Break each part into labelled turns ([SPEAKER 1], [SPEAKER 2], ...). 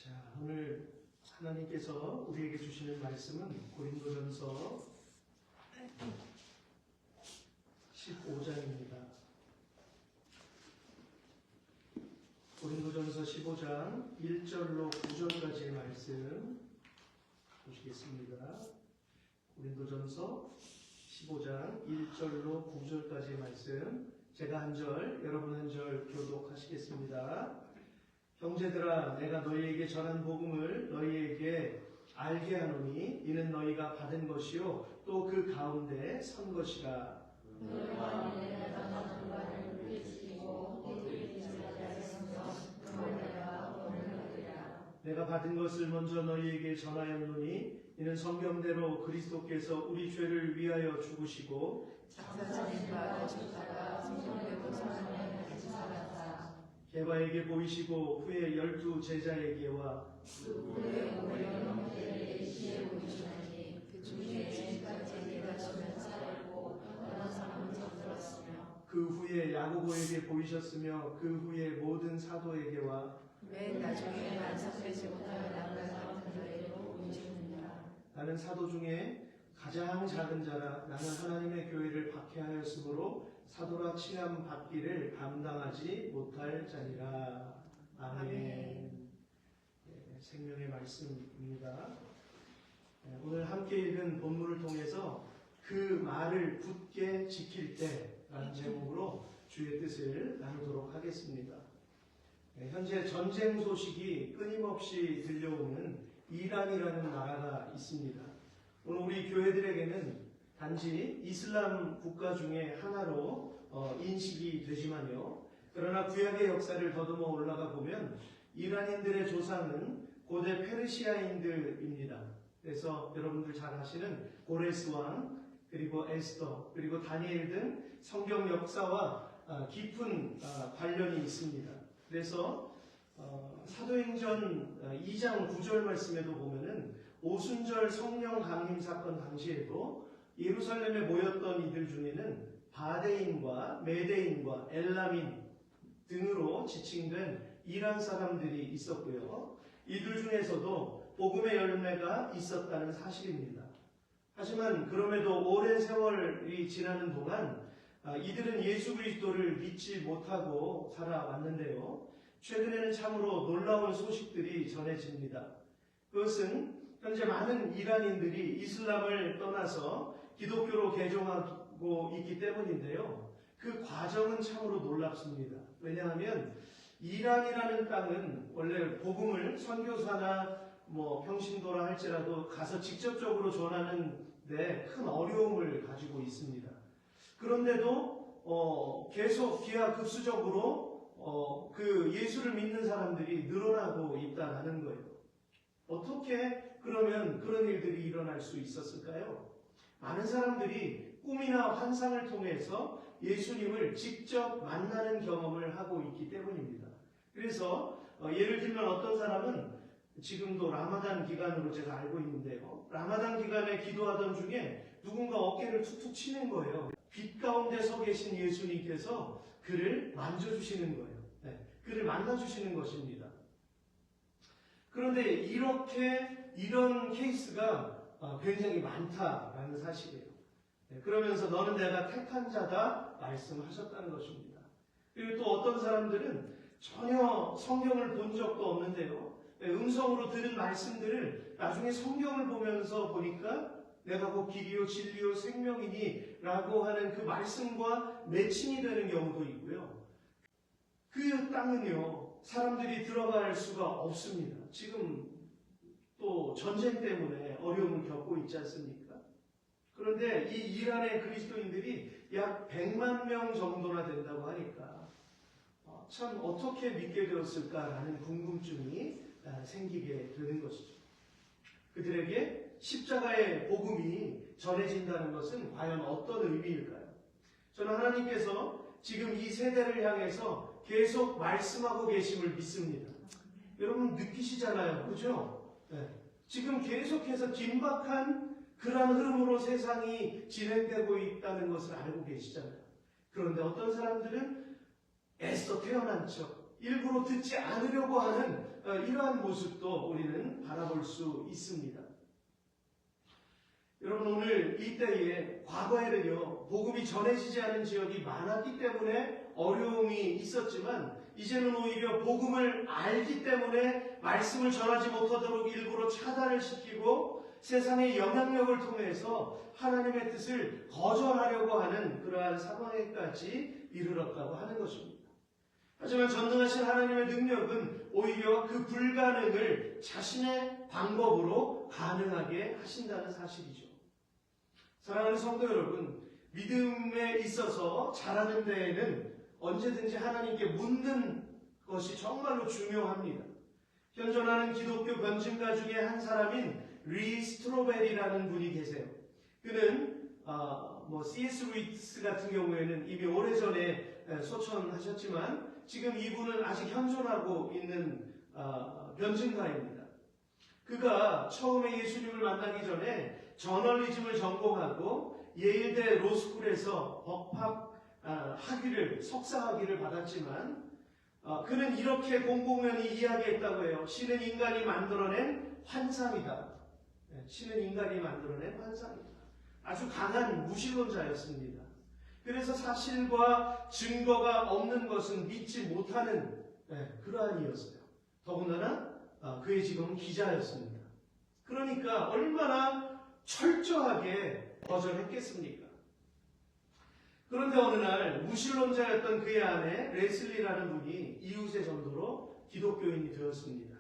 [SPEAKER 1] 자, 오늘 하나님께서 우리에게 주시는 말씀은 고린도전서 15장입니다. 고린도전서 15장 1절로 9절까지의 말씀 보시겠습니다. 고린도전서 15장 1절로 9절까지의 말씀, 제가 한 절, 여러분 한 절 교독하시겠습니다. 형제들아, 내가 너희에게 전한 복음을 너희에게 알게 하노니 이는 너희가 받은 것이요 또 그 가운데 선 것이라. 내가 받은 것을 먼저 너희에게 전하였노니 이는 성경대로 그리스도께서 우리 죄를 위하여 죽으시고 게바에게 보이시고 후에 12 제자에게와 그 후에 야고보에게 보이셨으며 그 후에 모든 사도에게와
[SPEAKER 2] 맨 나중에 완성되지 못하여 남은 사람들에게로 보이십니다.
[SPEAKER 1] 나는 사도 중에 가장 작은 자라. 나는 하나님의 교회를 박해하였으므로 사도라 칭함 받기를 감당하지 못할 자니라. 아멘. 생명의 말씀입니다. 오늘 함께 읽은 본문을 통해서 그 말을 굳게 지킬 때라는 제목으로 주의 뜻을 나누도록 하겠습니다. 현재 전쟁 소식이 끊임없이 들려오는 이란이라는 나라가 있습니다. 오늘 우리 교회들에게는 단지 이슬람 국가 중에 하나로 인식이 되지만요. 그러나 구약의 역사를 더듬어 올라가 보면 이란인들의 조상은 고대 페르시아인들입니다. 그래서 여러분들 잘 아시는 고레스 왕, 그리고 에스더, 그리고 다니엘 등 성경 역사와 깊은 관련이 있습니다. 그래서 사도행전 2장 9절 말씀에도 보면은 오순절 성령 강림 사건 당시에도 예루살렘에 모였던 이들 중에는 바데인과 메데인과 엘라민 등으로 지칭된 이란 사람들이 있었고요. 이들 중에서도 복음의 열매가 있었다는 사실입니다. 하지만 그럼에도 오랜 세월이 지나는 동안 이들은 예수 그리스도를 믿지 못하고 살아왔는데요. 최근에는 참으로 놀라운 소식들이 전해집니다. 그것은 현재 많은 이란인들이 이슬람을 떠나서 기독교로 개종하고 있기 때문인데요. 그 과정은 참으로 놀랍습니다. 왜냐하면 이란이라는 땅은 원래 복음을 선교사나 평신도라 할지라도 가서 직접적으로 전하는 데 큰 어려움을 가지고 있습니다. 그런데도 계속 기하급수적으로 그 예수를 믿는 사람들이 늘어나고 있다는 거예요. 어떻게 그러면 그런 일들이 일어날 수 있었을까요? 많은 사람들이 꿈이나 환상을 통해서 예수님을 직접 만나는 경험을 하고 있기 때문입니다. 그래서 예를 들면 어떤 사람은 지금도 라마단 기간으로 제가 알고 있는데요. 라마단 기간에 기도하던 중에 누군가 어깨를 툭툭 치는 거예요. 빛 가운데 서 계신 예수님께서 그를 만져주시는 거예요. 그를 만나주시는 것입니다. 그런데 이런 케이스가 굉장히 많다라는 사실이에요. 그러면서 너는 내가 택한 자다 말씀하셨다는 것입니다. 그리고 또 어떤 사람들은 전혀 성경을 본 적도 없는데요. 음성으로 들은 말씀들을 나중에 성경을 보면서 보니까 내가 곧 길이요 진리요 생명이니 라고 하는 그 말씀과 매칭이 되는 경우도 있고요. 그 땅은요, 사람들이 들어갈 수가 없습니다. 지금 또 전쟁 때문에 어려움을 겪고 있지 않습니까? 그런데 이 이란의 그리스도인들이 약 100만 명 정도나 된다고 하니까 참 어떻게 믿게 되었을까라는 궁금증이 생기게 되는 것이죠. 그들에게 십자가의 복음이 전해진다는 것은 과연 어떤 의미일까요? 저는 하나님께서 지금 이 세대를 향해서 계속 말씀하고 계심을 믿습니다. 여러분 느끼시잖아요. 그죠? 지금 계속해서 긴박한 그러한 흐름으로 세상이 진행되고 있다는 것을 알고 계시잖아요. 그런데 어떤 사람들은 애써 태어난 척, 일부러 듣지 않으려고 하는 이러한 모습도 우리는 바라볼 수 있습니다. 여러분, 오늘 이때에 과거에는요, 복음이 전해지지 않은 지역이 많았기 때문에 어려움이 있었지만 이제는 오히려 복음을 알기 때문에 말씀을 전하지 못하도록 일부러 차단을 시키고 세상의 영향력을 통해서 하나님의 뜻을 거절하려고 하는 그러한 상황에까지 이르렀다고 하는 것입니다. 하지만 전능하신 하나님의 능력은 오히려 그 불가능을 자신의 방법으로 가능하게 하신다는 사실이죠. 사랑하는 성도 여러분, 믿음에 있어서 자라는 데에는 언제든지 하나님께 묻는 것이 정말로 중요합니다. 현존하는 기독교 변증가 중에 한 사람인 리 스트로벨이라는 분이 계세요. 그는 C.S. 루이스 같은 경우에는 이미 오래전에 소천하셨지만 지금 이분은 아직 현존하고 있는 변증가입니다. 그가 처음에 예수님을 만나기 전에 저널리즘을 전공하고 예일대 로스쿨에서 법학 학위를 석사학위를 받았지만 그는 이렇게 공공연히 이야기했다고 해요. 신은 인간이 만들어낸 환상이다. 신은 인간이 만들어낸 환상이다. 아주 강한 무신론자였습니다. 그래서 사실과 증거가 없는 것은 믿지 못하는 그러한 이였어요. 더군다나 그의 직업은 기자였습니다. 그러니까 얼마나 철저하게 거절했겠습니까? 그런데 어느 날 무신론자였던 그의 아내 레슬리라는 분이 이웃의 전도로 기독교인이 되었습니다.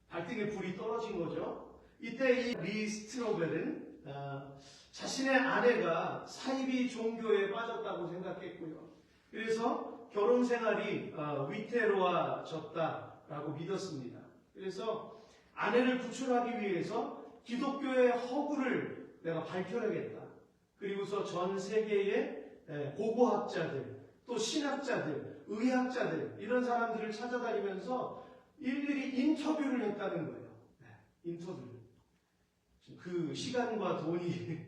[SPEAKER 1] 발등에 불이 떨어진 거죠. 이때 이 리 스트로벨은 자신의 아내가 사이비 종교에 빠졌다고 생각했고요. 그래서 결혼 생활이 위태로워졌다라고 믿었습니다. 그래서 아내를 구출하기 위해서 기독교의 허구를 내가 밝혀내겠다. 그리고서 전 세계의 고고학자들, 또 신학자들, 의학자들 이런 사람들을 찾아다니면서 일일이 인터뷰를 했다는 거예요. 인터뷰. 그 시간과 돈이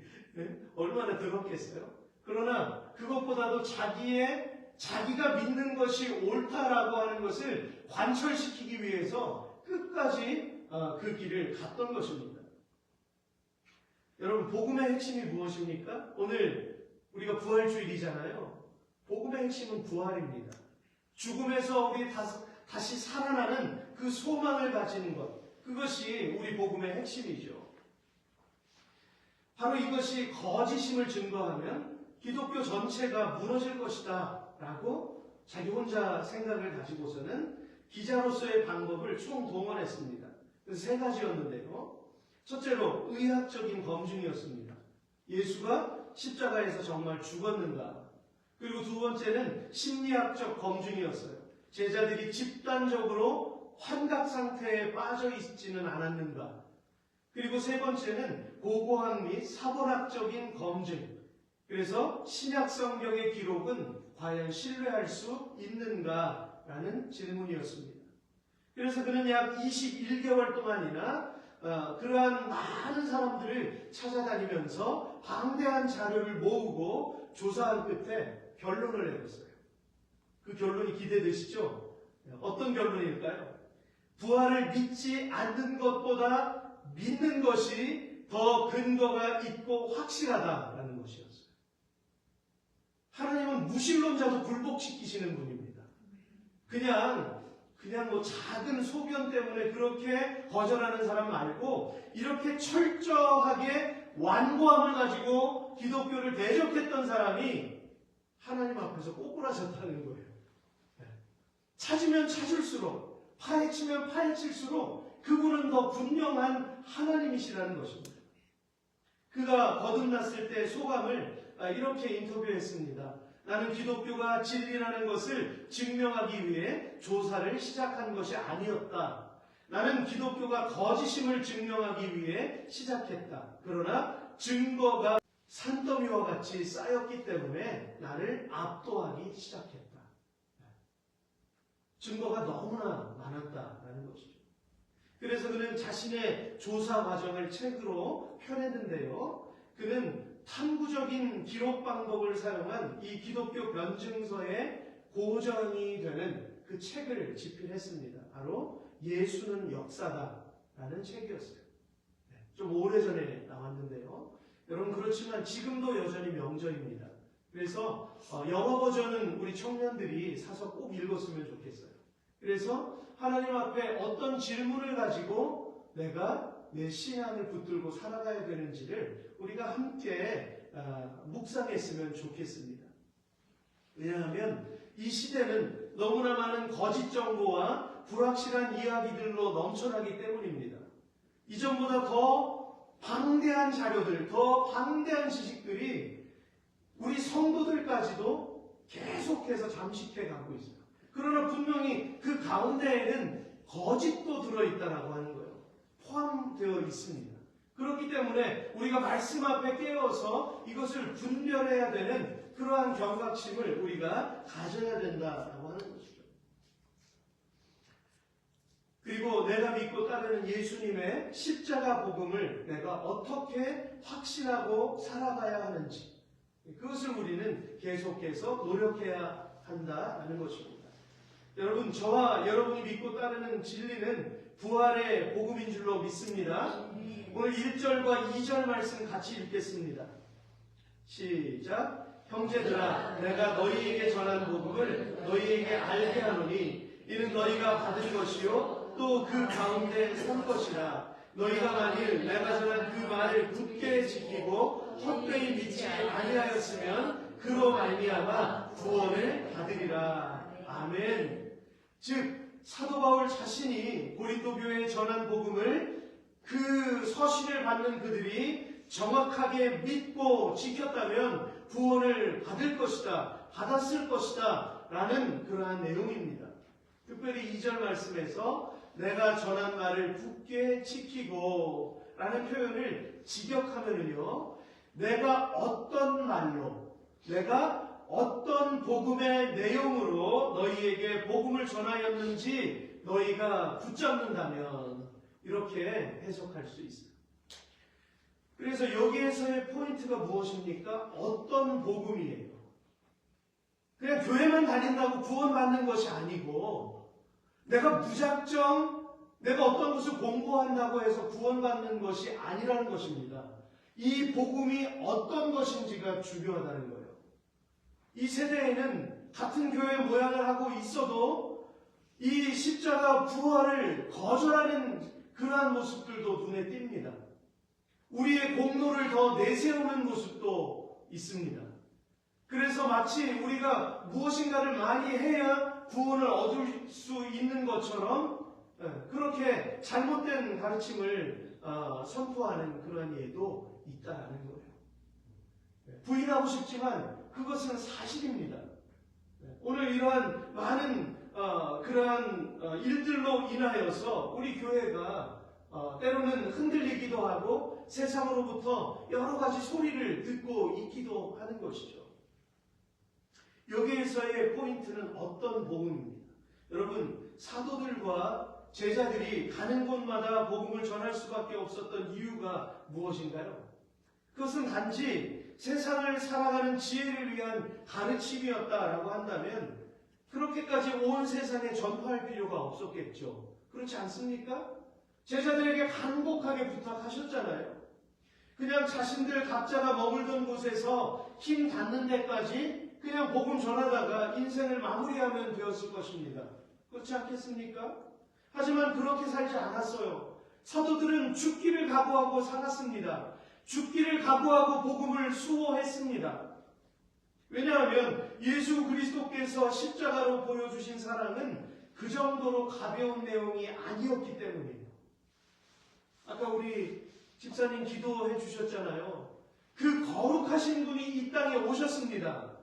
[SPEAKER 1] 얼마나 들었겠어요? 그러나 그것보다도 자기가 믿는 것이 옳다라고 하는 것을 관철시키기 위해서 끝까지 그 길을 갔던 것입니다. 여러분, 복음의 핵심이 무엇입니까? 오늘 우리가 부활주일이잖아요. 복음의 핵심은 부활입니다. 죽음에서 우리 다시 살아나는 그 소망을 가지는 것, 그것이 우리 복음의 핵심이죠. 바로 이것이 거짓임을 증거하면 기독교 전체가 무너질 것이다 라고 자기 혼자 생각을 가지고서는 기자로서의 방법을 총동원했습니다. 그래서 세 가지였는데요. 첫째로 의학적인 검증이었습니다. 예수가 십자가에서 정말 죽었는가. 그리고 두 번째는 심리학적 검증이었어요. 제자들이 집단적으로 환각 상태에 빠져 있지는 않았는가. 그리고 세 번째는 고고학 및 사본학적인 검증. 그래서 신약 성경의 기록은 과연 신뢰할 수 있는가라는 질문이었습니다. 그래서 그는 약 21개월 동안이나 그러한 많은 사람들을 찾아다니면서 방대한 자료를 모으고 조사한 끝에 결론을 내렸어요. 그 결론이 기대되시죠? 어떤 결론일까요? 부활을 믿지 않는 것보다 믿는 것이 더 근거가 있고 확실하다라는 것이었어요. 하나님은 무신론자도 굴복시키시는 분입니다. 그냥 작은 소견 때문에 그렇게 거절하는 사람 말고 이렇게 철저하게 완고함을 가지고 기독교를 대적했던 사람이 하나님 앞에서 꼬꾸라졌다는 거예요. 찾으면 찾을수록, 파헤치면 파헤칠수록 그분은 더 분명한 하나님이시라는 것입니다. 그가 거듭났을 때 소감을 이렇게 인터뷰했습니다. 나는 기독교가 진리라는 것을 증명하기 위해 조사를 시작한 것이 아니었다. 나는 기독교가 거짓임을 증명하기 위해 시작했다. 그러나 증거가 산더미와 같이 쌓였기 때문에 나를 압도하기 시작했다. 증거가 너무나 많았다라는 것이죠. 그래서 그는 자신의 조사 과정을 책으로 펴냈는데요. 그는 탐구적인 기록 방법을 사용한 이 기독교 변증서의 고전이 되는 그 책을 집필했습니다. 바로 예수는 역사다라는 책이었어요. 좀 오래전에 나왔는데요. 여러분 그렇지만 지금도 여전히 명저입니다. 그래서 영어 버전은 우리 청년들이 사서 꼭 읽었으면 좋겠어요. 그래서 하나님 앞에 어떤 질문을 가지고 내가 내 신앙을 붙들고 살아가야 되는지를 우리가 함께 묵상했으면 좋겠습니다. 왜냐하면 이 시대는 너무나 많은 거짓 정보와 불확실한 이야기들로 넘쳐나기 때문입니다. 이전보다 더 방대한 자료들, 더 방대한 지식들이 우리 성도들까지도 계속해서 잠식해 가고 있어요. 그러나 분명히 그 가운데에는 거짓도 들어있다라고 하는 거예요. 포함되어 있습니다. 그렇기 때문에 우리가 말씀 앞에 깨어서 이것을 분별해야 되는 그러한 경각심을 우리가 가져야 된다라고 하는 것이죠. 그리고 내가 믿고 따르는 예수님의 십자가 복음을 내가 어떻게 확신하고 살아가야 하는지, 그것을 우리는 계속해서 노력해야 한다는 것입니다. 여러분, 저와 여러분이 믿고 따르는 진리는 부활의 복음인 줄로 믿습니다. 오늘 1절과 2절 말씀 같이 읽겠습니다. 시작. 형제들아, 내가 너희에게 전한 복음을 너희에게 알게 하노니 이는 너희가 받은 것이요 또 그 가운데 선 것이라. 너희가 만일 내가 전한 그 말을 굳게 지키고 헛되이 믿지 아니하였으면 그로 말미암아 구원을 받으리라. 아멘. 즉 사도 바울 자신이 고린도 교회에 전한 복음을 그 서신을 받는 그들이 정확하게 믿고 지켰다면 구원을 받을 것이다, 받았을 것이다 라는 그러한 내용입니다. 특별히 2절 말씀에서 내가 전한 말을 굳게 지키고 라는 표현을 직역하면은요, 내가 어떤 말로, 내가 어떤 복음의 내용으로 너희에게 복음을 전하였는지 너희가 붙잡는다면 이렇게 해석할 수 있어요. 그래서 여기에서의 포인트가 무엇입니까? 어떤 복음이에요? 그냥 교회만 다닌다고 구원받는 것이 아니고, 내가 무작정 내가 어떤 것을 공부한다고 해서 구원받는 것이 아니라는 것입니다. 이 복음이 어떤 것인지가 중요하다는 거예요. 이 세대에는 같은 교회 모양을 하고 있어도 이 십자가 부활을 거절하는 그러한 모습들도 눈에 띕니다. 우리의 공로를 더 내세우는 모습도 있습니다. 그래서 마치 우리가 무엇인가를 많이 해야 구원을 얻을 수 있는 것처럼 그렇게 잘못된 가르침을 선포하는 그런 예도 있다는 거예요. 부인하고 싶지만 그것은 사실입니다. 오늘 이러한 많은 그러한 일들로 인하여서 우리 교회가 때로는 흔들리기도 하고 세상으로부터 여러 가지 소리를 듣고 있기도 하는 것이죠. 여기에서의 포인트는 어떤 복음입니다. 여러분, 사도들과 제자들이 가는 곳마다 복음을 전할 수밖에 없었던 이유가 무엇인가요? 그것은 단지 세상을 살아가는 지혜를 위한 가르침이었다라고 한다면 그렇게까지 온 세상에 전파할 필요가 없었겠죠. 그렇지 않습니까? 제자들에게 간곡하게 부탁하셨잖아요. 그냥 자신들 각자가 머물던 곳에서 힘 닿는 데까지 그냥 복음 전하다가 인생을 마무리하면 되었을 것입니다. 그렇지 않겠습니까? 하지만 그렇게 살지 않았어요. 사도들은 죽기를 각오하고 살았습니다. 죽기를 각오하고 복음을 수호했습니다. 왜냐하면 예수 그리스도께서 십자가로 보여주신 사랑은 그 정도로 가벼운 내용이 아니었기 때문이에요. 아까 우리 집사님 기도해 주셨잖아요. 그 거룩하신 분이 이 땅에 오셨습니다.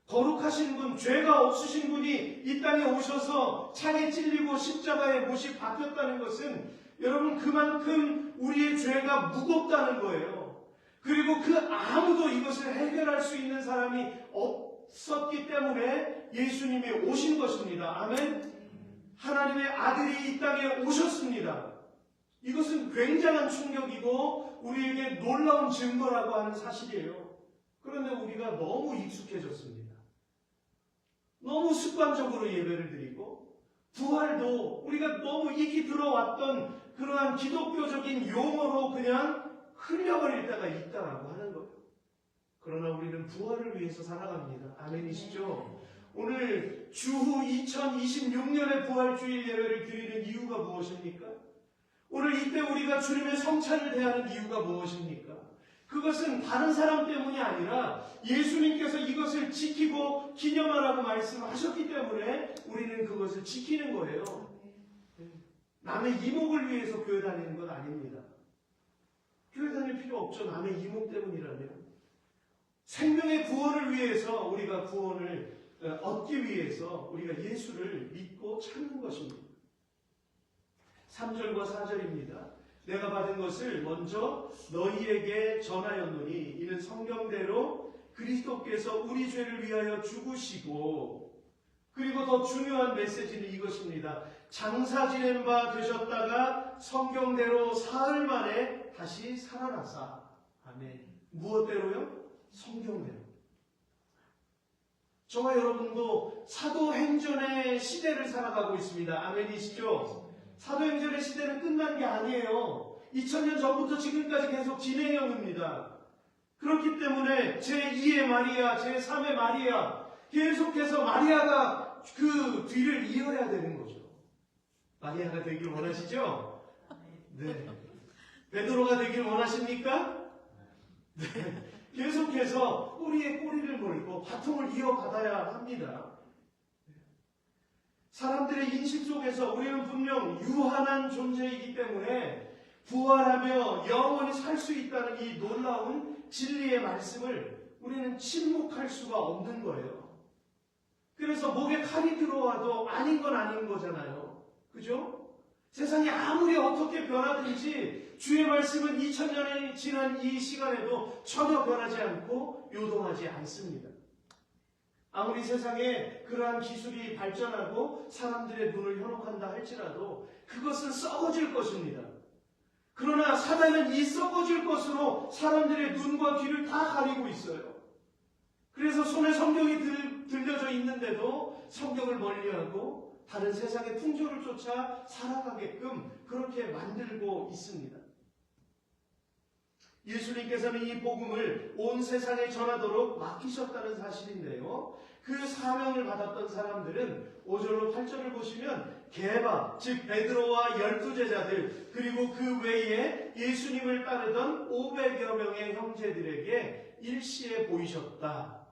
[SPEAKER 1] 거룩하신 분, 죄가 없으신 분이 이 땅에 오셔서 창에 찔리고 십자가에 못이 박혔다는 것은 여러분 그만큼 우리의 죄가 무겁다는 거예요. 그리고 그 아무도 이것을 해결할 수 있는 사람이 없었기 때문에 예수님이 오신 것입니다. 아멘. 하나님의 아들이 이 땅에 오셨습니다. 이것은 굉장한 충격이고 우리에게 놀라운 증거라고 하는 사실이에요. 그런데 우리가 너무 익숙해졌습니다. 너무 습관적으로 예배를 드리고 부활도 우리가 너무 익히 들어왔던 그러한 기독교적인 용어로 그냥 흘려버릴 때가 있다라고 하는 거예요. 그러나 우리는 부활을 위해서 살아갑니다. 아멘이시죠? 오늘 주후 2026년의 부활주일 예배를 드리는 이유가 무엇입니까? 오늘 이때 우리가 주님의 성찬을 대하는 이유가 무엇입니까? 그것은 다른 사람 때문이 아니라 예수님께서 이것을 지키고 기념하라고 말씀하셨기 때문에 우리는 그것을 지키는 거예요. 남의 이목을 위해서 교회 다니는 건 아닙니다. 교회 다닐 필요 없죠. 남의 이목 때문이라면. 생명의 구원을 위해서 우리가 구원을 얻기 위해서 우리가 예수를 믿고 찾는 것입니다. 3절과 4절입니다. 내가 받은 것을 먼저 너희에게 전하였노니 이는 성경대로 그리스도께서 우리 죄를 위하여 죽으시고, 그리고 더 중요한 메시지는 이것입니다. 장사 지낸 바 되셨다가 성경대로 사흘 만에 다시 살아나사. 아멘. 무엇대로요? 성경대로. 저와 여러분도 사도행전의 시대를 살아가고 있습니다. 아멘이시죠? 사도행전의 시대는 끝난 게 아니에요. 2000년 전부터 지금까지 계속 진행형입니다. 그렇기 때문에 제2의 마리아, 제3의 마리아, 계속해서 마리아가 그 뒤를 이어야 되는 거죠. 마리아가 되길 원하시죠? 네. 베드로가 되길 원하십니까? 네. 계속해서 꼬리에 꼬리를 물고 바통을 이어받아야 합니다. 사람들의 인식 속에서 우리는 분명 유한한 존재이기 때문에 부활하며 영원히 살 수 있다는 이 놀라운 진리의 말씀을 우리는 침묵할 수가 없는 거예요. 그래서 목에 칼이 들어와도 아닌 건 아닌 거잖아요. 그죠? 세상이 아무리 어떻게 변하든지 주의 말씀은 2000년이 지난 이 시간에도 전혀 변하지 않고 요동하지 않습니다. 아무리 세상에 그러한 기술이 발전하고 사람들의 눈을 현혹한다 할지라도 그것은 썩어질 것입니다. 그러나 사단은 이 썩어질 것으로 사람들의 눈과 귀를 다 가리고 있어요. 그래서 손에 성경이 들려져 있는데도 성경을 멀리하고 다른 세상의 풍조를 쫓아 살아가게끔 그렇게 만들고 있습니다. 예수님께서는 이 복음을 온 세상에 전하도록 맡기셨다는 사실인데요. 그 사명을 받았던 사람들은 5절로 8절을 보시면 게바, 즉 베드로와 12제자들, 그리고 그 외에 예수님을 따르던 500여 명의 형제들에게 일시에 보이셨다.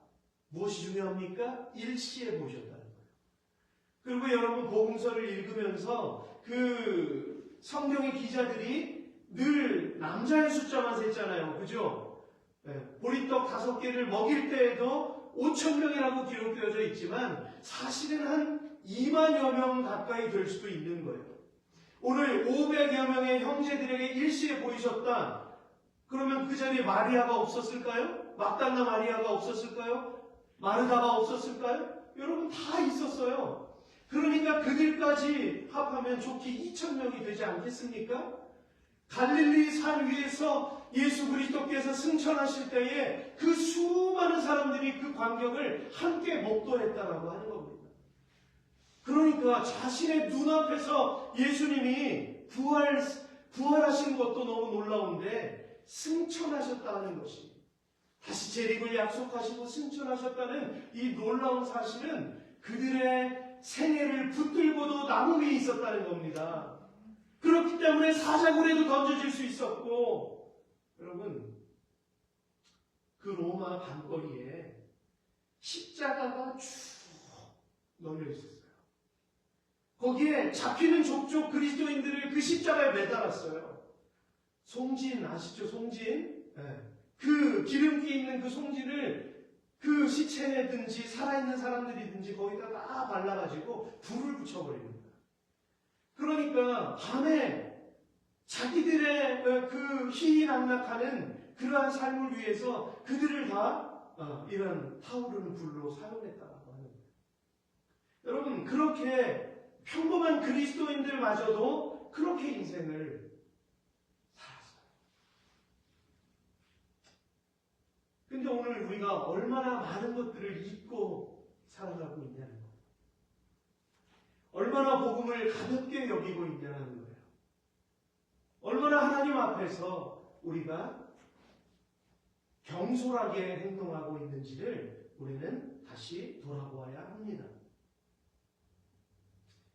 [SPEAKER 1] 무엇이 중요합니까? 일시에 보이셨다는 거예요. 그리고 여러분 복음서를 읽으면서 그 성경의 기자들이 늘 남자의 숫자만 셌잖아요. 그죠? 보리떡 5개를 먹일 때에도 5,000명이라고 기록되어져 있지만 사실은 한 2만여 명 가까이 될 수도 있는 거예요. 오늘 500여 명의 형제들에게 일시에 보이셨다. 그러면 그 자리에 마리아가 없었을까요? 막달라 마리아가 없었을까요? 마르다가 없었을까요? 여러분 다 있었어요. 그러니까 그들까지 합하면 좋게 2,000명이 되지 않겠습니까? 갈릴리 산 위에서 예수 그리스도께서 승천하실 때에 그 수많은 사람들이 그 광경을 함께 목도했다라고 하는 겁니다. 그러니까 자신의 눈앞에서 예수님이 부활하신 것도 너무 놀라운데 승천하셨다는 것이, 다시 재림을 약속하시고 승천하셨다는 이 놀라운 사실은 그들의 생애를 붙들고도 나무 위에 있었다는 겁니다. 그렇기 때문에 사자굴에도 던져질 수 있었고, 여러분 그 로마 밤거리에 십자가가 쭉 널려 있었어요. 거기에 잡히는 족족 그리스도인들을 그 십자가에 매달았어요. 송진 아시죠? 송진? 네. 그 기름기 있는 그 송진을 그 시체든지 살아있는 사람들이든지 거기다 다 발라가지고 불을 붙여버리는 거예요. 그러니까 밤에 자기들의 그 희희낙낙하는 그러한 삶을 위해서 그들을 다 이런 타오르는 불로 사용했다고 하는 거예요. 여러분 그렇게 평범한 그리스도인들마저도 그렇게 인생을 살았어요. 근데 오늘 우리가 얼마나 많은 것들을 잊고 살아가고 있냐는 거예요. 얼마나 복음을 가볍게 여기고 있냐는 거예요. 얼마나 하나님 앞에서 우리가 경솔하게 행동하고 있는지를 우리는 다시 돌아보아야 합니다.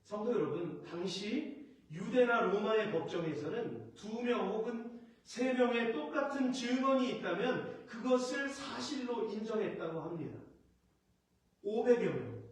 [SPEAKER 1] 성도 여러분, 당시 유대나 로마의 법정에서는 2명 혹은 3명의 똑같은 증언이 있다면 그것을 사실로 인정했다고 합니다. 500여 명,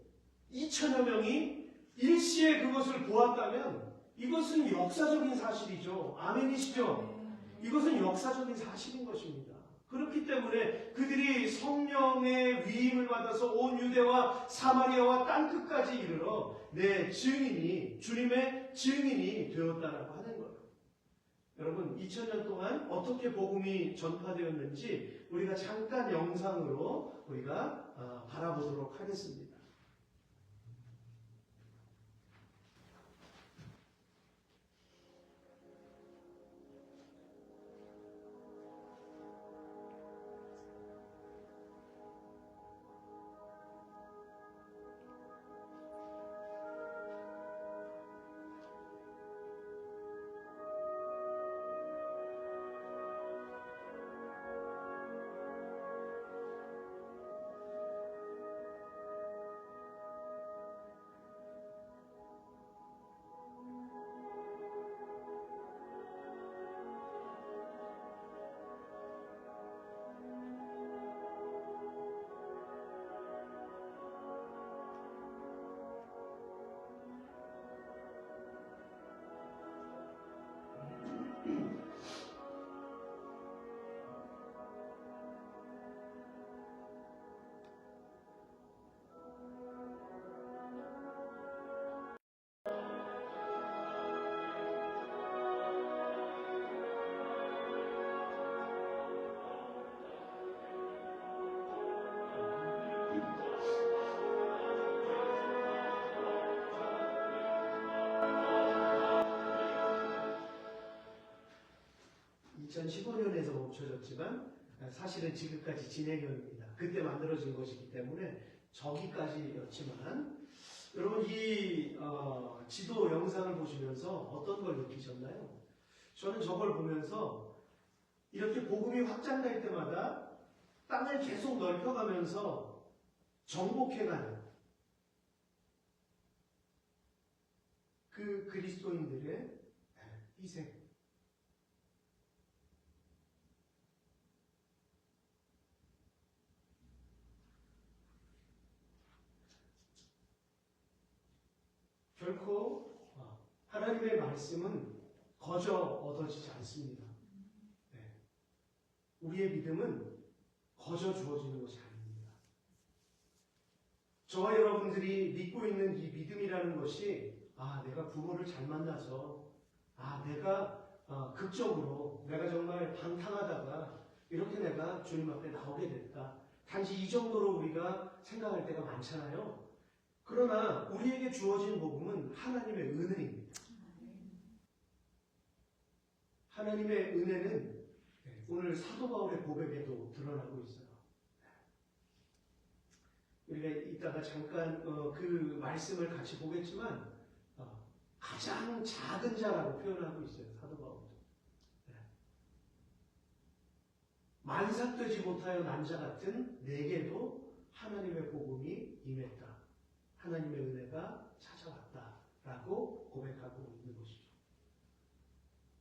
[SPEAKER 1] 2000여 명이 일시에 그것을 보았다면 이것은 역사적인 사실이죠. 아멘이시죠? 이것은 역사적인 사실인 것입니다. 그렇기 때문에 그들이 성령의 위임을 받아서 온 유대와 사마리아와 땅끝까지 이르러 내 증인이, 주님의 증인이 되었다라고 하는 거예요. 여러분, 2000년 동안 어떻게 복음이 전파되었는지 우리가 잠깐 영상으로 우리가 바라보도록 하겠습니다. (2015년에서) 멈춰졌지만 사실은 지금까지 진행형입니다. 그때 만들어진 것이기 때문에 저기까지였지만 여러분 이 지도 영상을 보시면서 어떤 걸 느끼셨나요? 저는 저걸 보면서 이렇게 복음이 확장될 때마다 땅을 계속 넓혀가면서 정복해가는 그 그리스도인들의 희생, 결코 하나님의 말씀은 거저 얻어지지 않습니다. 네. 우리의 믿음은 거저 주어지는 것이 아닙니다. 저와 여러분들이 믿고 있는 이 믿음이라는 것이 내가 부모를 잘 만나서 내가 극적으로 내가 정말 방탕하다가 이렇게 내가 주님 앞에 나오게 됐다. 단지 이 정도로 우리가 생각할 때가 많잖아요. 그러나 우리에게 주어진 복음은 하나님의 은혜입니다. 하나님의 은혜는 오늘 사도 바울의 고백에도 드러나고 있어요. 우리가 이따가 잠깐 그 말씀을 같이 보겠지만 가장 작은 자라고 표현하고 있어요. 사도 바울도. 만삭되지 못하여 난 자 같은 내게도 하나님의 복음이 임했다. 하나님의 은혜가 찾아왔다라고 고백하고 있는 것이죠.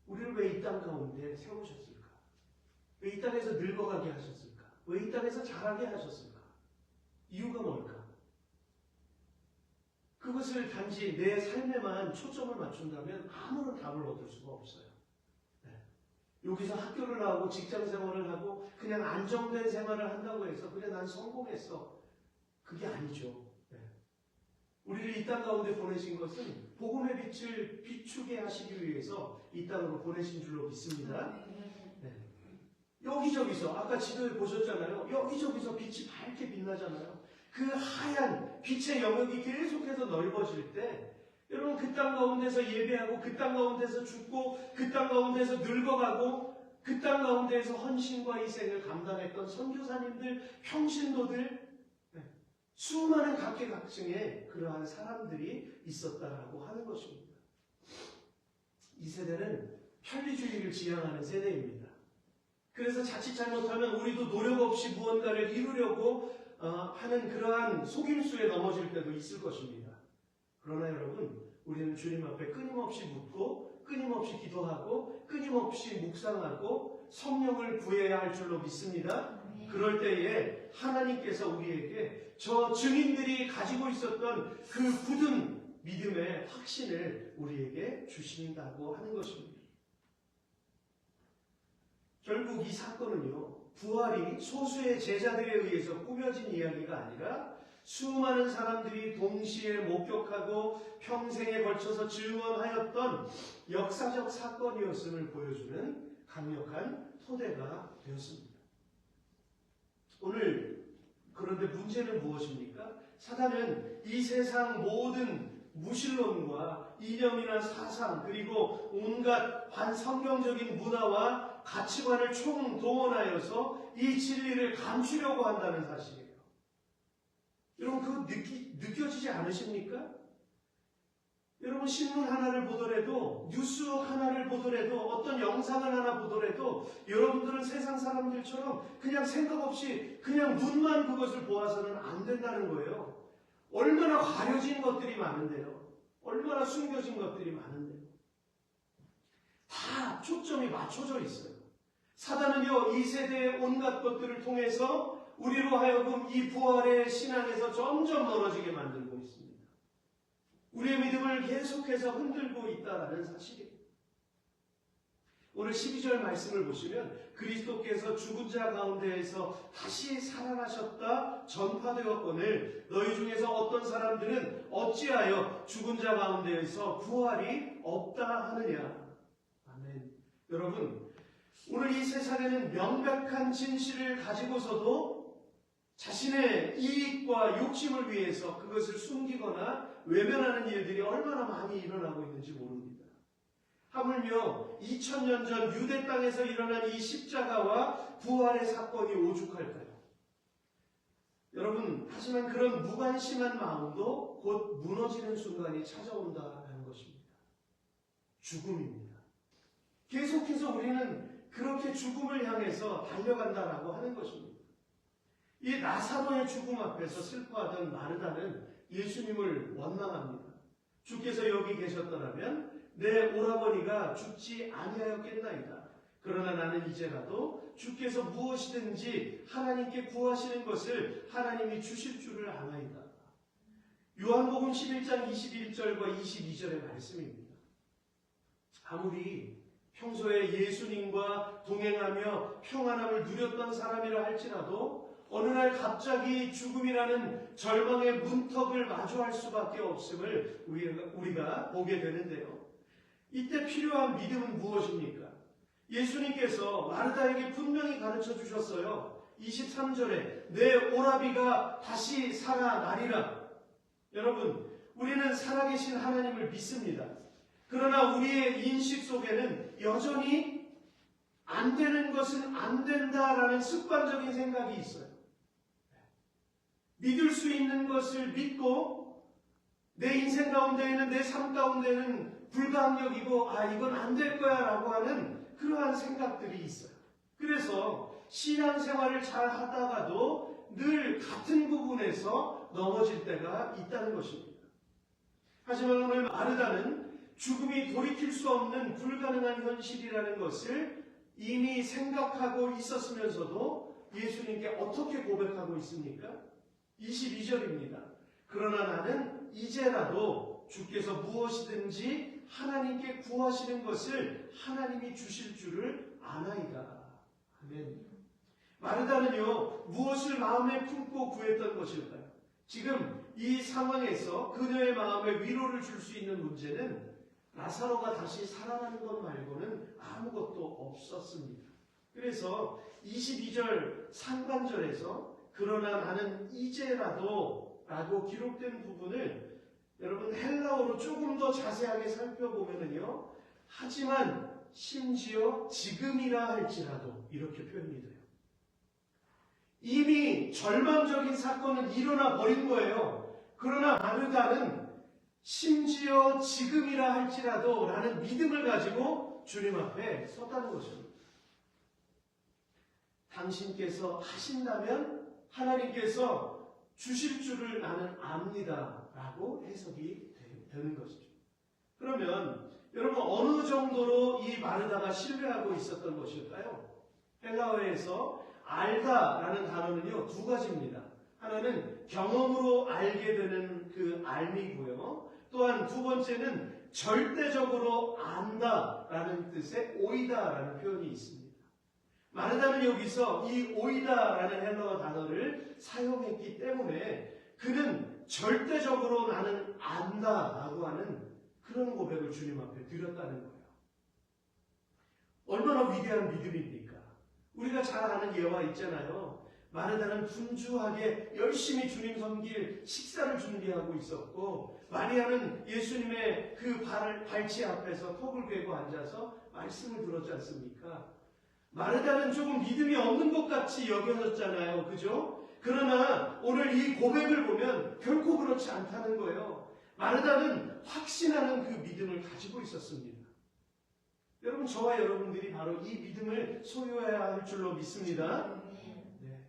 [SPEAKER 1] 우리를 왜 이 땅 가운데 세우셨을까? 왜 이 땅에서 늙어가게 하셨을까? 왜 이 땅에서 자라게 하셨을까? 이유가 뭘까? 그것을 단지 내 삶에만 초점을 맞춘다면 아무런 답을 얻을 수가 없어요. 여기서 학교를 나오고 직장 생활을 하고 그냥 안정된 생활을 한다고 해서 그래 난 성공했어. 그게 아니죠. 우리를 이 땅 가운데 보내신 것은 복음의 빛을 비추게 하시기 위해서 이 땅으로 보내신 줄로 믿습니다. 여기저기서 아까 지도에 보셨잖아요. 여기저기서 빛이 밝게 빛나잖아요. 그 하얀 빛의 영역이 계속해서 넓어질 때 여러분 그 땅 가운데서 예배하고 그 땅 가운데서 죽고 그 땅 가운데서 늙어가고 그 땅 가운데에서 헌신과 희생을 감당했던 선교사님들, 평신도들 수많은 각계각층의 그러한 사람들이 있었다라고 하는 것입니다. 이 세대는 편리주의를 지향하는 세대입니다. 그래서 자칫 잘못하면 우리도 노력 없이 무언가를 이루려고 하는 그러한 속임수에 넘어질 때도 있을 것입니다. 그러나 여러분, 우리는 주님 앞에 끊임없이 묻고 끊임없이 기도하고 끊임없이 묵상하고 성령을 구해야 할 줄로 믿습니다. 그럴 때에 하나님께서 우리에게 저 증인들이 가지고 있었던 그 굳은 믿음의 확신을 우리에게 주신다고 하는 것입니다. 결국 이 사건은요, 부활이 소수의 제자들에 의해서 꾸며진 이야기가 아니라 수많은 사람들이 동시에 목격하고 평생에 걸쳐서 증언하였던 역사적 사건이었음을 보여주는 강력한 토대가 되었습니다. 오늘 그런데 문제는 무엇입니까? 사단은 이 세상 모든 무신론과 이념이나 사상 그리고 온갖 반성경적인 문화와 가치관을 총동원하여서 이 진리를 감추려고 한다는 사실이에요. 여러분 그거 느껴지지 않으십니까? 여러분 신문 하나를 보더라도 뉴스 하나를 보더라도 어떤 영상을 하나 보더라도 여러분들은 세상 사람들처럼 그냥 생각 없이 그냥 눈만 그것을 보아서는 안 된다는 거예요. 얼마나 가려진 것들이 많은데요. 얼마나 숨겨진 것들이 많은데요. 다 초점이 맞춰져 있어요. 사단은요, 이 세대의 온갖 것들을 통해서 우리로 하여금 이 부활의 신앙에서 점점 멀어지게 만들고 있습니다. 우리의 믿음을 계속해서 흔들고 있다는 사실이에요. 오늘 12절 말씀을 보시면 그리스도께서 죽은 자 가운데에서 다시 살아나셨다 전파되었거늘 너희 중에서 어떤 사람들은 어찌하여 죽은 자 가운데에서 부활이 없다 하느냐. 아멘. 여러분, 오늘 이 세상에는 명백한 진실을 가지고서도 자신의 이익과 욕심을 위해서 그것을 숨기거나 외면하는 일들이 얼마나 많이 일어나고 있는지 모릅니다. 하물며 2000년 전 유대 땅에서 일어난 이 십자가와 부활의 사건이 오죽할까요? 여러분, 하지만 그런 무관심한 마음도 곧 무너지는 순간이 찾아온다는 것입니다. 죽음입니다. 계속해서 우리는 그렇게 죽음을 향해서 달려간다라고 하는 것입니다. 이 나사로의 죽음 앞에서 슬퍼하던 마르다는 예수님을 원망합니다. 주께서 여기 계셨더라면 내 오라버니가 죽지 아니하였겠나이다. 그러나 나는 이제라도 주께서 무엇이든지 하나님께 구하시는 것을 하나님이 주실 줄을 아나이다. 요한복음 11장 21절과 22절의 말씀입니다. 아무리 평소에 예수님과 동행하며 평안함을 누렸던 사람이라 할지라도 어느 날 갑자기 죽음이라는 절망의 문턱을 마주할 수밖에 없음을 우리가 보게 되는데요. 이때 필요한 믿음은 무엇입니까? 예수님께서 마르다에게 분명히 가르쳐 주셨어요. 23절에 내 오라비가 다시 살아나리라. 여러분, 우리는 살아계신 하나님을 믿습니다. 그러나 우리의 인식 속에는 여전히 안 되는 것은 안 된다라는 습관적인 생각이 있어요. 믿을 수 있는 것을 믿고 내 인생 가운데에는 내 삶 가운데는 불가항력이고 이건 안 될 거야 라고 하는 그러한 생각들이 있어요. 그래서 신앙생활을 잘 하다가도 늘 같은 부분에서 넘어질 때가 있다는 것입니다. 하지만 오늘 마르다는 죽음이 돌이킬 수 없는 불가능한 현실이라는 것을 이미 생각하고 있었으면서도 예수님께 어떻게 고백하고 있습니까? 22절입니다. 그러나 나는 이제라도 주께서 무엇이든지 하나님께 구하시는 것을 하나님이 주실 줄을 아나이다. 아멘. 마르다는요, 무엇을 마음에 품고 구했던 것일까요? 지금 이 상황에서 그녀의 마음에 위로를 줄 수 있는 문제는 나사로가 다시 살아나는 것 말고는 아무것도 없었습니다. 그래서 22절 상반절에서 그러나 나는 이제라도 라고 기록된 부분을 여러분 헬라어로 조금 더 자세하게 살펴보면요. 하지만 심지어 지금이라 할지라도 이렇게 표현이 돼요. 이미 절망적인 사건은 일어나 버린 거예요. 그러나 마르다는 심지어 지금이라 할지라도 라는 믿음을 가지고 주님 앞에 섰다는 것입니다. 당신께서 하신다면 하나님께서 주실 줄을 나는 압니다 라고 해석이 되는 것이죠. 그러면 여러분 어느 정도로 이 마르다가 신뢰하고 있었던 것일까요? 헬라어에서 알다라는 단어는요 두 가지입니다. 하나는 경험으로 알게 되는 그 알미고요. 또한 두 번째는 절대적으로 안다라는 뜻의 오이다라는 표현이 있습니다. 마르다는 여기서 이 오이다라는 헬라어 단어를 사용했기 때문에 그는 절대적으로 나는 안다라고 하는 그런 고백을 주님 앞에 드렸다는 거예요. 얼마나 위대한 믿음입니까? 우리가 잘 아는 예화 있잖아요. 마르다는 분주하게 열심히 주님 섬길 식사를 준비하고 있었고 마리아는 예수님의 그 발치 앞에서 턱을 괴고 앉아서 말씀을 들었지 않습니까? 마르다는 조금 믿음이 없는 것 같이 여겨졌잖아요. 그죠? 그러나 오늘 이 고백을 보면 결코 그렇지 않다는 거예요. 마르다는 확신하는 그 믿음을 가지고 있었습니다. 여러분, 저와 여러분들이 바로 이 믿음을 소유해야 할 줄로 믿습니다. 네.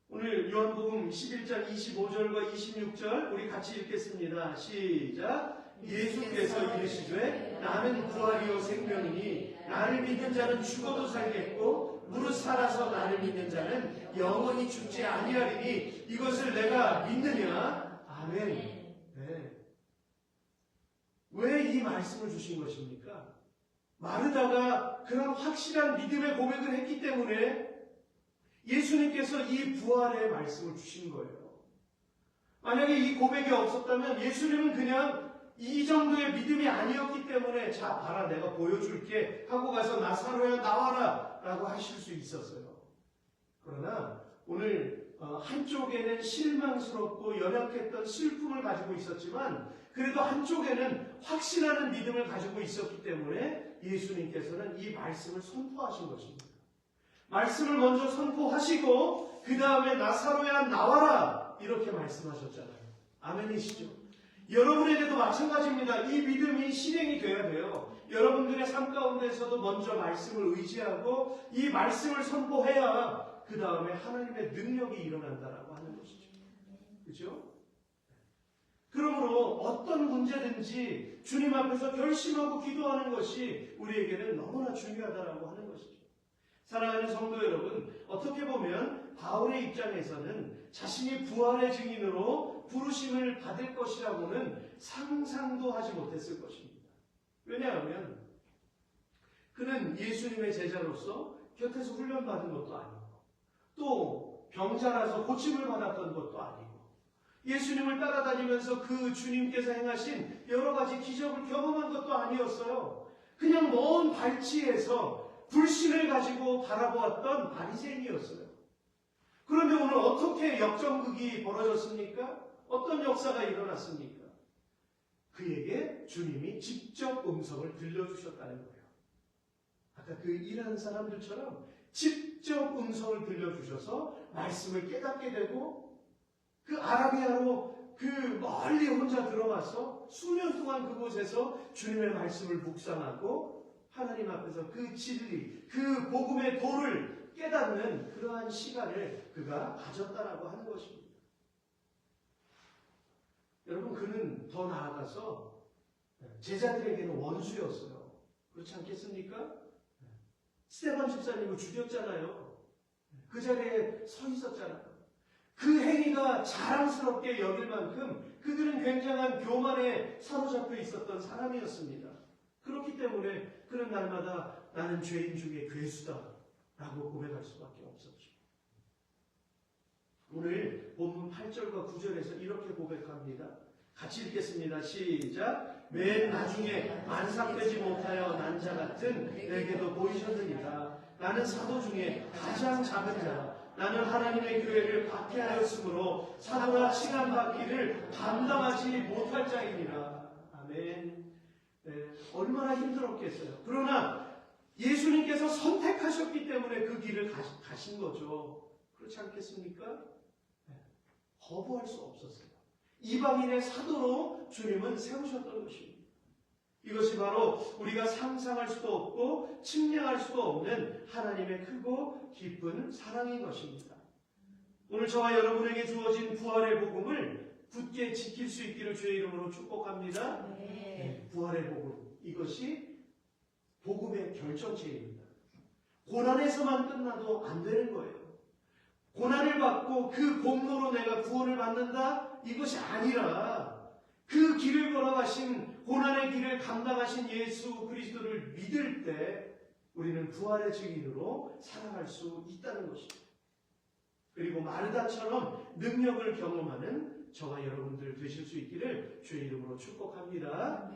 [SPEAKER 1] 오늘 요한복음 11장 25절과 26절 우리 같이 읽겠습니다. 시작. 예수께서 이르시되 나는 부활이요 생명이니 나를 믿는 자는 죽어도 살겠고 무릇 살아서 나를 믿는 자는 영원히 죽지 아니하리니 이것을 내가 믿느냐? 아멘. 네. 왜 이 말씀을 주신 것입니까? 마르다가 그런 확실한 믿음의 고백을 했기 때문에 예수님께서 이 부활의 말씀을 주신 거예요. 만약에 이 고백이 없었다면 예수님은 그냥 이 정도의 믿음이 아니었기 때문에 자 봐라 내가 보여줄게 하고 가서 나사로야 나와라 라고 하실 수 있었어요. 그러나 오늘 한쪽에는 실망스럽고 연약했던 슬픔을 가지고 있었지만 그래도 한쪽에는 확신하는 믿음을 가지고 있었기 때문에 예수님께서는 이 말씀을 선포하신 것입니다. 말씀을 먼저 선포하시고 그 다음에 나사로야 나와라 이렇게 말씀하셨잖아요. 아멘이시죠? 여러분에게도 마찬가지입니다. 이 믿음이 실행이 돼야 돼요. 여러분들의 삶 가운데서도 먼저 말씀을 의지하고 이 말씀을 선포해야 그 다음에 하나님의 능력이 일어난다라고 하는 것이죠. 그렇죠? 그러므로 어떤 문제든지 주님 앞에서 결심하고 기도하는 것이 우리에게는 너무나 중요하다라고 하는 것이죠. 사랑하는 성도 여러분, 어떻게 보면 바울의 입장에서는 자신이 부활의 증인으로 부르심을 받을 것이라고는 상상도 하지 못했을 것입니다. 왜냐하면 그는 예수님의 제자로서 곁에서 훈련받은 것도 아니고 또 병자라서 고침을 받았던 것도 아니고 예수님을 따라다니면서 그 주님께서 행하신 여러 가지 기적을 경험한 것도 아니었어요. 그냥 먼 발치에서 불신을 가지고 바라보았던 바리새인이었어요. 그런데 오늘 어떻게 역전극이 벌어졌습니까? 어떤 역사가 일어났습니까? 그에게 주님이 직접 음성을 들려주셨다는 거예요. 아까 그 일하는 사람들처럼 직접 음성을 들려주셔서 말씀을 깨닫게 되고 그 아라비아로 그 멀리 혼자 들어가서 수년 동안 그곳에서 주님의 말씀을 묵상하고 하나님 앞에서 그 진리, 그 복음의 도를 깨닫는 그러한 시간을 그가 가졌다라고 하는 것입니다. 여러분, 그는 더 나아가서 제자들에게는 원수였어요. 그렇지 않겠습니까? 스데반 집사님을 죽였잖아요. 그 자리에 서 있었잖아요. 그 행위가 자랑스럽게 여길 만큼 그들은 굉장한 교만에 사로잡혀 있었던 사람이었습니다. 그렇기 때문에 그는 날마다 나는 죄인 중에 괴수다 라고 고백할 수밖에 없었죠. 오늘 본문 8절과 9절에서 이렇게 고백합니다. 같이 읽겠습니다. 시작. 맨 나중에 만삭되지 못하여 난 자 같은 내게도 보이셨느니라. 나는 사도 중에 가장 작은 자, 나는 하나님의 교회를 박해하였으므로 사도라 칭함받기를 감당하지 못할 자이니라. 아멘. 네, 얼마나 힘들었겠어요. 그러나 예수님께서 선택하셨기 때문에 그 길을 가신 거죠. 그렇지 않겠습니까? 네. 거부할 수 없었어요. 이방인의 사도로 주님은 세우셨던 것입니다. 이것이 바로 우리가 상상할 수도 없고 측량할 수도 없는 하나님의 크고 깊은 사랑인 것입니다. 오늘 저와 여러분에게 주어진 부활의 복음을 굳게 지킬 수 있기를 주의 이름으로 축복합니다. 네, 부활의 복음, 이것이 복음의 결정체입니다. 고난에서만 끝나도 안 되는 거예요. 고난을 받고 그 공로로 내가 구원을 받는다? 이것이 아니라 그 길을 걸어가신, 고난의 길을 감당하신 예수 그리스도를 믿을 때 우리는 부활의 증인으로 살아갈 수 있다는 것입니다. 그리고 마르다처럼 능력을 경험하는 저와 여러분들 되실 수 있기를 주의 이름으로 축복합니다.